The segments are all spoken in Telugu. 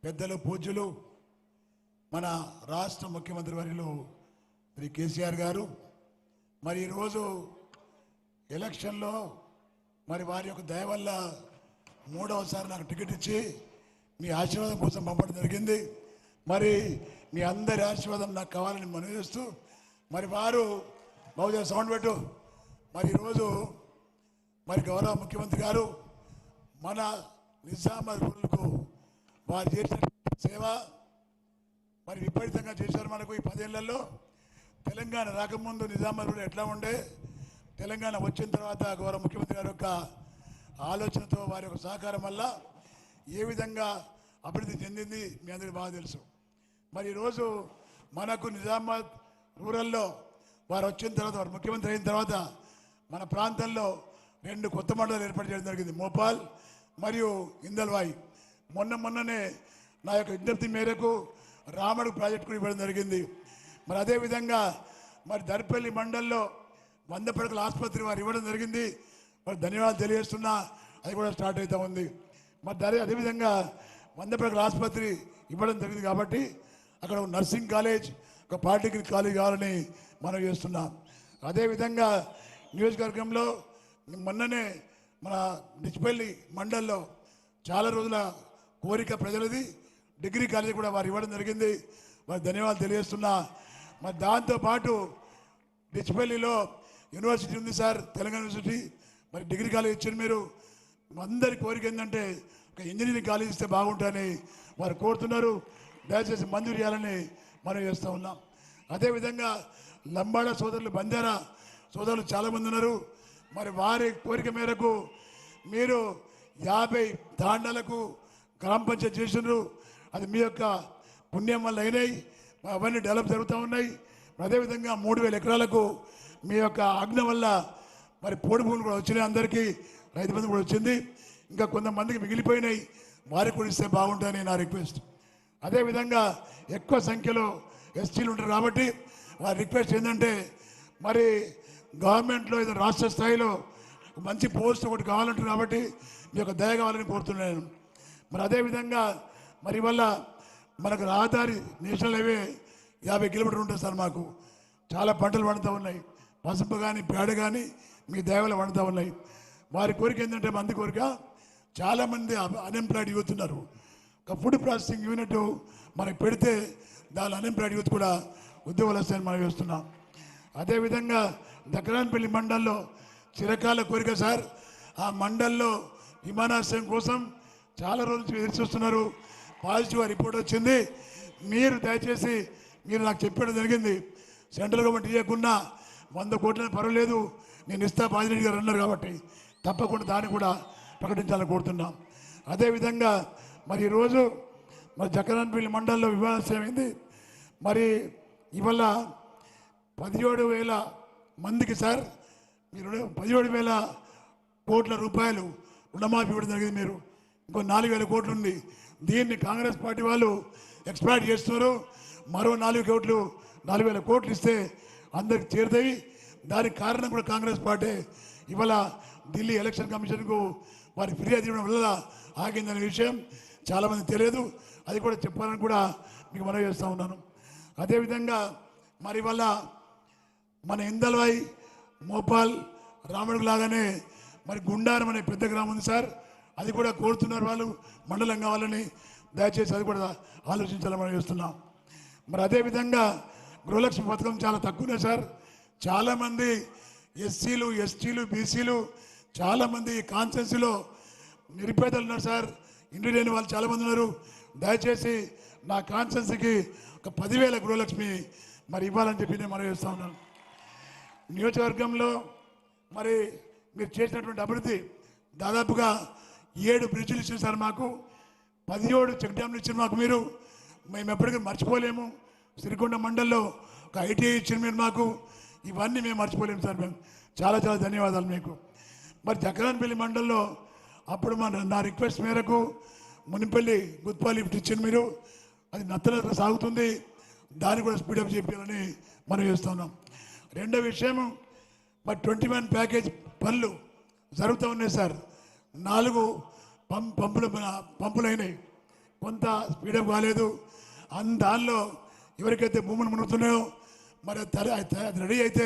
పెద్దలు పూజ్యులు మన రాష్ట్ర ముఖ్యమంత్రి వర్యులు శ్రీ కేసీఆర్ గారు మరి ఈరోజు ఎలక్షన్లో మరి వారి యొక్క దయ వల్ల మూడవసారి నాకు టికెట్ ఇచ్చి మీ ఆశీర్వాదం కోసం పంపడం జరిగింది. మరి మీ అందరి ఆశీర్వాదం నాకు కావాలని మనవి చేస్తూ మరి వారు బహుశా సౌండ్ పెట్టు మరి ఈరోజు మరి గౌరవ ముఖ్యమంత్రి గారు మన నిజామాబాద్ రూరల్కు వారు చేసిన సేవ మరి విపరీతంగా చేశారు. మనకు ఈ 10 ఏళ్లలో తెలంగాణ రాకముందు నిజామాబాద్ రూరల్ ఎట్లా ఉండే, తెలంగాణ వచ్చిన తర్వాత గౌరవ ముఖ్యమంత్రి గారి యొక్క ఆలోచనతో వారి యొక్క సహకారం వల్ల ఏ విధంగా అభివృద్ధి చెందింది మీ అందరికీ బాగా తెలుసు. మరి ఈరోజు మనకు నిజామాబాద్ రూరల్లో వారు వచ్చిన తర్వాత వారు ముఖ్యమంత్రి అయిన తర్వాత మన ప్రాంతంలో 2 కొత్త మండలాలు ఏర్పాటు చేయడం జరిగింది, మోపాల్ మరియు ఇందల్వాయి. మొన్ననే నా యొక్క విజ్ఞప్తి మేరకు రామడు ప్రాజెక్టు కూడా ఇవ్వడం జరిగింది. మరి అదేవిధంగా మరి దర్పల్లి మండల్లో 100 పడకల ఆసుపత్రి వారు ఇవ్వడం జరిగింది. మరి ధన్యవాదాలు తెలియజేస్తున్నా, అది కూడా స్టార్ట్ అవుతూ ఉంది. మరి అదేవిధంగా 100 పడకల ఆసుపత్రి ఇవ్వడం జరిగింది కాబట్టి అక్కడ ఒక నర్సింగ్ కాలేజ్, ఒక పాలిటెక్నిక్ కాలేజ్ కావాలని మనం చేస్తున్నాం. అదేవిధంగా నియోజకవర్గంలో మొన్ననే మన డిచ్పల్లి మండల్లో చాలా రోజుల కోరిక ప్రజలది డిగ్రీ కాలేజ్ కూడా వారు ఇవ్వడం జరిగింది. వారి ధన్యవాదాలు తెలియజేస్తున్నా. మరి దాంతోపాటు డిచ్పల్లిలో యూనివర్సిటీ ఉంది సార్, తెలంగాణ యూనివర్సిటీ. మరి డిగ్రీ కాలేజ్ ఇచ్చారు మీరు. అందరి కోరిక ఏంటంటే ఒక ఇంజనీరింగ్ కాలేజ్ ఇస్తే బాగుంటుందని వారు కోరుతున్నారు. దయచేసి మంజూరు చేయాలని మనం చేస్తూ ఉన్నాం. అదేవిధంగా లంబాడ సోదరులు, బంజారా సోదరులు చాలామంది ఉన్నారు. మరి వారి కోరిక మేరకు మీరు 50 తాండాలకు గ్రామ పంచాయతీ చేసినారు. అది మీ యొక్క పుణ్యం వల్ల అయినాయి. అవన్నీ డెవలప్ జరుగుతూ ఉన్నాయి. అదేవిధంగా 3000 ఎకరాలకు మీ యొక్క ఆజ్ఞ వల్ల మరి పోడు భూములు కూడా వచ్చినాయి, అందరికీ రైతు బంధు కూడా వచ్చింది. ఇంకా కొంతమందికి మిగిలిపోయినాయి, వారికి కూడా ఇస్తే బాగుంటుందని నా రిక్వెస్ట్. అదేవిధంగా ఎక్కువ సంఖ్యలో ఎస్టీలు ఉంటారు కాబట్టి వారి రిక్వెస్ట్ ఏంటంటే మరి గవర్నమెంట్లో ఏదో రాష్ట్ర స్థాయిలో మంచి పోస్ట్ ఒకటి కావాలంటారు కాబట్టి మీ యొక్క దయ కావాలని కోరుతున్నాను. మరి అదేవిధంగా మరి వల్ల మనకు రహదారి నేషనల్ హైవే 50 కిలోమీటర్లు ఉంటుంది సార్. మాకు చాలా పంటలు పండుతూ ఉన్నాయి, పసుపు కానీ పేడ కానీ మీ దయవల్ల పండుతూ ఉన్నాయి. వారి కోరిక ఏంటంటే మంది కోరిక, చాలామంది అన్ఎంప్లాయిడ్ యూత్ ఉన్నారు. ఒక ఫుడ్ ప్రాసెసింగ్ యూనిట్ మనకు పెడితే దాని అన్ఎంప్లాయిడ్ యూత్ కూడా ఉద్యోగాలు వస్తాయని మనం వేస్తున్నాం. అదేవిధంగా దక్కరాన్పల్లి మండల్లో చిరకాల కోరిక సార్, ఆ మండల్లో విమానాశ్రయం కోసం చాలా రోజులు ఎదురు చూస్తున్నారు. పాజిటివ్ రిపోర్ట్ వచ్చింది. మీరు దయచేసి మీరు నాకు చెప్పడం జరిగింది, సెంట్రల్ గవర్నమెంట్ ఇవ్వకుండా 100 కోట్లని పర్వాలేదు నేను ఇస్తా, బాజిరెడ్డి గారు అన్నారు కాబట్టి తప్పకుండా దాన్ని కూడా ప్రకటించాలని కోరుతున్నాం. అదేవిధంగా మరి ఈరోజు మరి జక్కరాన్పల్లి మండలంలో విమానాశ్రయం అయింది. మరి ఇవాళ 17,000 మందికి సార్ మీరు 17,000 కోట్ల రూపాయలు రుణమాఫీ ఇవ్వడం జరిగింది. మీరు ఇంకో 4,000 కోట్లు ఉంది. దీన్ని కాంగ్రెస్ పార్టీ వాళ్ళు ఎక్స్ప్లాయిట్ చేస్తున్నారు. మరో 4,000 కోట్లు ఇస్తే అందరికి చేరుతాయి. దానికి కారణం కూడా కాంగ్రెస్ పార్టీ ఇవాళ ఢిల్లీ ఎలక్షన్ కమిషన్కు వారి ఫిర్యాదు ఇవ్వడం వల్ల ఆగిందనే విషయం చాలామంది తెలియదు. అది కూడా చెప్పాలని కూడా మీకు మనవి చేస్తూ ఉన్నాను. అదేవిధంగా మరి వల్ల మన ఇందల్వాయి, మోపాల్, రాముడికి లాగానే మరి గుండారం అనే పెద్ద గ్రామం ఉంది సార్. అది కూడా కోరుతున్నారు వాళ్ళు మండలం కావాలని. దయచేసి అది కూడా ఆలోచించాలని మనం చేస్తున్నాం. మరి అదేవిధంగా గృహలక్ష్మి పథకం చాలా తక్కువనే సార్. చాలామంది ఎస్సీలు, ఎస్టీలు, బీసీలు చాలామంది కాన్స్టిట్యున్సీలో నిరుపేదలు ఉన్నారు సార్. ఇంటి లేని వాళ్ళు చాలామంది ఉన్నారు. దయచేసి నా కాన్స్టిట్యున్సీకి ఒక 10,000 గృహలక్ష్మి మరి ఇవ్వాలని చెప్పి నేను మనం చేస్తూ ఉన్నాను. నియోజకవర్గంలో మరి మీరు చేసినటువంటి అభివృద్ధి దాదాపుగా 7 బ్రిడ్జిలు ఇచ్చారు సార్. మాకు 17 చెక్ డ్యామ్లు ఇచ్చారు మాకు. మీరు మేము ఎప్పటికీ మర్చిపోలేము. సిరికొండ మండల్లో ఒక ఐటీఐ ఇచ్చారు మీరు మాకు. ఇవన్నీ మేము మర్చిపోలేము సార్. మేము చాలా చాలా ధన్యవాదాలు మీకు. మరి జక్కరాన్పల్లి మండల్లో అప్పుడు నా రిక్వెస్ట్ మేరకు మునిపల్లి గుత్పల్లి లిఫ్ట్ ఇచ్చారు మీరు. అది నత్తనత్ర సాగుతుంది, దాన్ని కూడా స్పీడప్ చేయాలని మనం చేస్తున్నాం. రెండో విషయం మరి 21 ప్యాకేజ్ పనులు జరుగుతూ ఉన్నాయి సార్. 4 పంపులు అయినాయి. కొంత స్పీడప్ కాలేదు. దానిలో ఎవరికైతే భూములు మునుగుతున్నాయో మరి అది రెడీ అయితే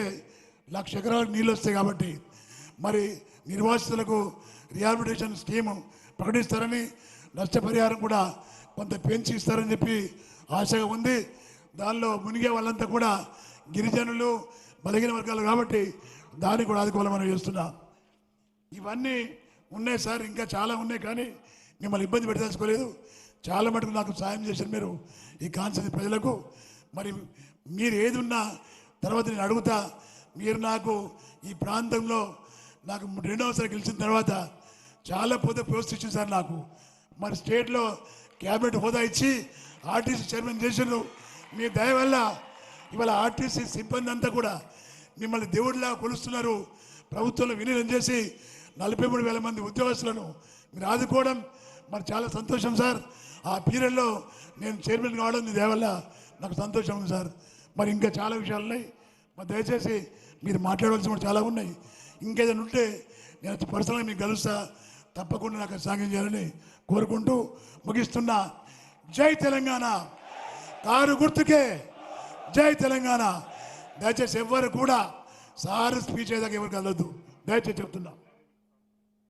1,00,000 ఎకరాలకు నీళ్ళు వస్తాయి. కాబట్టి మరి నిర్వాసితులకు రిహాబిలిటేషన్ స్కీము ప్రకటిస్తారని, నష్టపరిహారం కూడా కొంత పెంచి ఇస్తారని చెప్పి ఆశగా ఉంది. దానిలో మునిగే వాళ్ళంతా కూడా గిరిజనులు, బలహీన వర్గాలు కాబట్టి దాన్ని కూడా ఆదుకోవాలని చేస్తున్నా. ఇవన్నీ ఉన్నాయి సార్, ఇంకా చాలా ఉన్నాయి, కానీ మిమ్మల్ని ఇబ్బంది పెట్టదలుచుకోలేదు. చాలా మటుకు నాకు సాయం చేశారు మీరు ఈ కాన్సెప్ట్ ప్రజలకు. మరి మీరు ఏది ఉన్నా తర్వాత నేను అడుగుతా. మీరు నాకు ఈ ప్రాంతంలో నాకు రెండవసారి గెలిచిన తర్వాత చాలా పోస్ట్ ఇచ్చింది సార్ నాకు. మరి స్టేట్లో క్యాబినెట్ హోదా ఇచ్చి ఆర్టీసీ చైర్మన్ చేసిండ్రు. మీ దయ వల్ల ఇవాళ ఆర్టీసీ సిబ్బంది అంతా కూడా మిమ్మల్ని దేవుడిలా కొలుస్తున్నారు. ప్రభుత్వంలో విలీనం చేసి 43,000 మంది ఉద్యోగస్తులను మీరు ఆదుకోవడం మరి చాలా సంతోషం సార్. ఆ పీరియడ్లో నేను చైర్మన్ కావడం మీ దయ వల్ల నాకు సంతోషం ఉంది సార్. మరి ఇంకా చాలా విషయాలు ఉన్నాయి. మరి దయచేసి మీరు మాట్లాడవలసి కూడా చాలా ఉన్నాయి. ఇంకేదైనా ఉంటే నేను పర్సనల్గా మీకు కలుస్తా. తప్పకుండా నాకు సాయం చేయాలని కోరుకుంటూ ముగిస్తున్నా. జై తెలంగాణ. కారు గుర్తుకే జై తెలంగాణ. దయచేసి ఎవ్వరు కూడా సార్ స్పీచ్ అయ్యేదాకా ఎవరికి వెళ్ళొద్దు, దయచేసి చెప్తున్నా.